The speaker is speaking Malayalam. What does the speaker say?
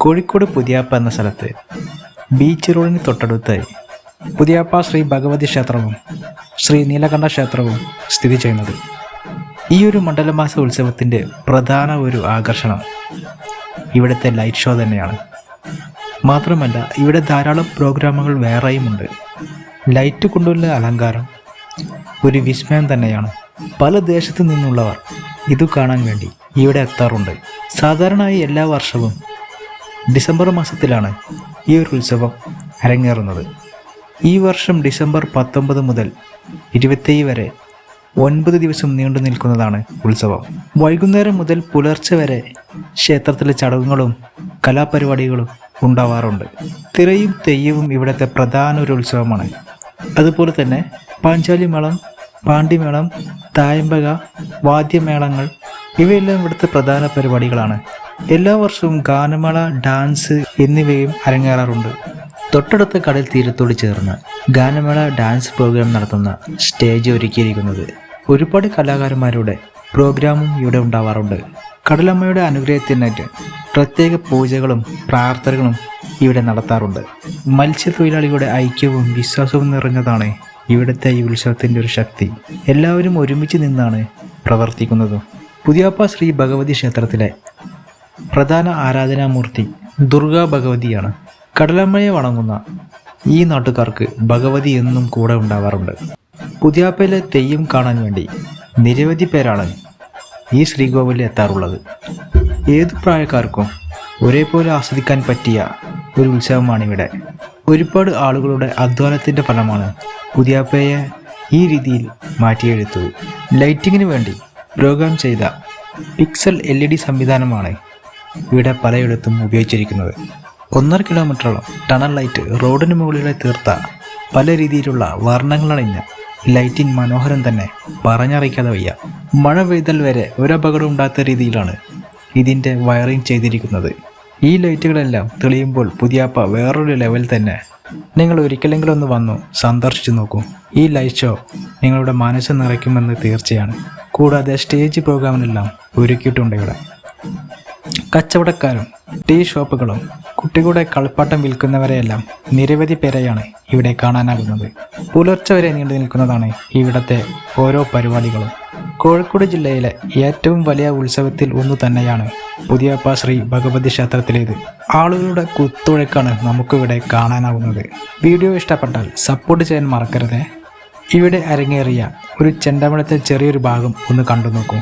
കോഴിക്കോട് പുതിയാപ്പ എന്ന സ്ഥലത്ത് ബീച്ച് റോഡിന് തൊട്ടടുത്തായി പുതിയാപ്പ ശ്രീ ഭഗവതി ക്ഷേത്രവും ശ്രീ നീലകണ്ഠ ക്ഷേത്രവും സ്ഥിതി ചെയ്യുന്നത്. ഈ ഒരു മണ്ഡലമാസ ഉത്സവത്തിൻ്റെ പ്രധാന ഒരു ആകർഷണം ഇവിടുത്തെ ലൈറ്റ് ഷോ തന്നെയാണ്. മാത്രമല്ല ഇവിടെ ധാരാളം പ്രോഗ്രാമുകൾ വേറെയുമുണ്ട്. ലൈറ്റ് കൊണ്ടുള്ള അലങ്കാരം ഒരു വിസ്മയം തന്നെയാണ്. പല ദേശത്തു നിന്നുള്ളവർ ഇത് കാണാൻ വേണ്ടി ഇവിടെ എത്താറുണ്ട്. സാധാരണയായി എല്ലാ വർഷവും ഡിസംബർ മാസത്തിലാണ് ഈ ഒരു ഉത്സവം അരങ്ങേറുന്നത്. ഈ വർഷം ഡിസംബർ 19 മുതൽ 27 വരെ 9 ദിവസം നീണ്ടു നിൽക്കുന്നതാണ് ഉത്സവം. വൈകുന്നേരം മുതൽ പുലർച്ചെ വരെ ക്ഷേത്രത്തിലെ ചടങ്ങുകളും കലാപരിപാടികളും ഉണ്ടാവാറുണ്ട്. തിറയും തെയ്യവും ഇവിടുത്തെ പ്രധാന ഒരു ഉത്സവമാണ്. അതുപോലെ തന്നെ പാഞ്ചാലിമേളം, പാണ്ടിമേളം, തായമ്പക, വാദ്യമേളങ്ങൾ ഇവയെല്ലാം ഇവിടുത്തെ പ്രധാന പരിപാടികളാണ്. എല്ലാ വർഷവും ഗാനമേള, ഡാൻസ് എന്നിവയും അരങ്ങേറാറുണ്ട്. തൊട്ടടുത്ത കടൽ തീരത്തോട് ചേർന്ന് ഗാനമേള ഡാൻസ് പ്രോഗ്രാം നടത്തുന്ന സ്റ്റേജ് ഒരുക്കിയിരിക്കുന്നത്. ഒരുപാട് കലാകാരന്മാരുടെ പ്രോഗ്രാമും ഇവിടെ ഉണ്ടാവാറുണ്ട്. കടലമ്മയുടെ അനുഗ്രഹത്തിനായിട്ട് പ്രത്യേക പൂജകളും പ്രാർത്ഥനകളും ഇവിടെ നടത്താറുണ്ട്. മത്സ്യത്തൊഴിലാളികളുടെ ഐക്യവും വിശ്വാസവും നിറഞ്ഞതാണ് ഇവിടുത്തെ ഈ ഉത്സവത്തിൻ്റെ ഒരു ശക്തി. എല്ലാവരും ഒരുമിച്ച് നിന്നാണ് പ്രവർത്തിക്കുന്നതും. പുതിയാപ്പ ശ്രീ ഭഗവതി ക്ഷേത്രത്തിലെ പ്രധാന ആരാധനാമൂർത്തി ദുർഗാ ഭഗവതിയാണ്. കടലമ്മയെ വണങ്ങുന്ന ഈ നാട്ടുകാർക്ക് ഭഗവതി എന്നും കൂടെ ഉണ്ടാവാറുണ്ട്. പുതിയാപ്പയിലെ തെയ്യം കാണാൻ വേണ്ടി നിരവധി പേരാണ് ഈ ശ്രീകോവിലിൽ എത്താറുള്ളത്. ഏതു പ്രായക്കാർക്കും ഒരേപോലെ ആസ്വദിക്കാൻ പറ്റിയ ഒരു ഉത്സവമാണിവിടെ. ഒരുപാട് ആളുകളുടെ അധ്വാനത്തിൻ്റെ ഫലമാണ് പുതിയാപ്പയെ ഈ രീതിയിൽ മാറ്റിയെടുത്തത്. ലൈറ്റിങ്ങിന് വേണ്ടി പ്രോഗ്രാം ചെയ്ത പിക്സൽ LED സംവിധാനമാണ് ഇവിടെ പലയിടത്തും ഉപയോഗിച്ചിരിക്കുന്നത്. 1.5 കിലോമീറ്ററോളം ടണൽ ലൈറ്റ് റോഡിന് മുകളിലെ തീർത്ത പല രീതിയിലുള്ള വർണ്ണങ്ങളണിഞ്ഞ ലൈറ്റിംഗ് മനോഹരം തന്നെ പറഞ്ഞറിയിക്കാതെ വയ്യ. മഴ പെയ്താൽ വരെ ഒരപകടം ഉണ്ടാകാത്ത രീതിയിലാണ് ഇതിൻ്റെ വയറിംഗ് ചെയ്തിരിക്കുന്നത്. ഈ ലൈറ്റുകളെല്ലാം തെളിയുമ്പോൾ പുതിയാപ്പ വേറൊരു ലെവൽ തന്നെ. നിങ്ങൾ ഒരിക്കലെങ്കിലും ഒന്ന് വന്നു സന്ദർശിച്ചു നോക്കൂ. ഈ ലൈറ്റ് ഷോ നിങ്ങളുടെ മനസ്സ് നിറയ്ക്കുമെന്ന് തീർച്ചയാണ്. കൂടാതെ സ്റ്റേജ് പ്രോഗ്രാമിനെല്ലാം ഒരുക്കിയിട്ടുണ്ട് ഇവിടെ. കച്ചവടക്കാരും ടീ ഷോപ്പുകളും കുട്ടികളുടെ കളിപ്പാട്ടം വിൽക്കുന്നവരെയെല്ലാം നിരവധി പേരെയാണ് ഇവിടെ കാണാനാകുന്നത്. പുലർച്ചെ വരെ നീണ്ടു നിൽക്കുന്നതാണ് ഇവിടുത്തെ ഓരോ പരിപാടികളും. കോഴിക്കോട് ജില്ലയിലെ ഏറ്റവും വലിയ ഉത്സവത്തിൽ ഒന്നു തന്നെയാണ് പുതിയാപ്പ ശ്രീ ഭഗവതി ക്ഷേത്രത്തിലേത്. ആളുകളുടെ കുത്തൊഴുക്കാണ് നമുക്കിവിടെ കാണാനാവുന്നത്. വീഡിയോ ഇഷ്ടപ്പെട്ടാൽ സപ്പോർട്ട് ചെയ്യാൻ മറക്കരുത്. ഇവിടെ അരങ്ങേറിയ ഒരു ചെണ്ടമേളത്തെ ചെറിയൊരു ഭാഗം ഒന്ന് കണ്ടു നോക്കൂ.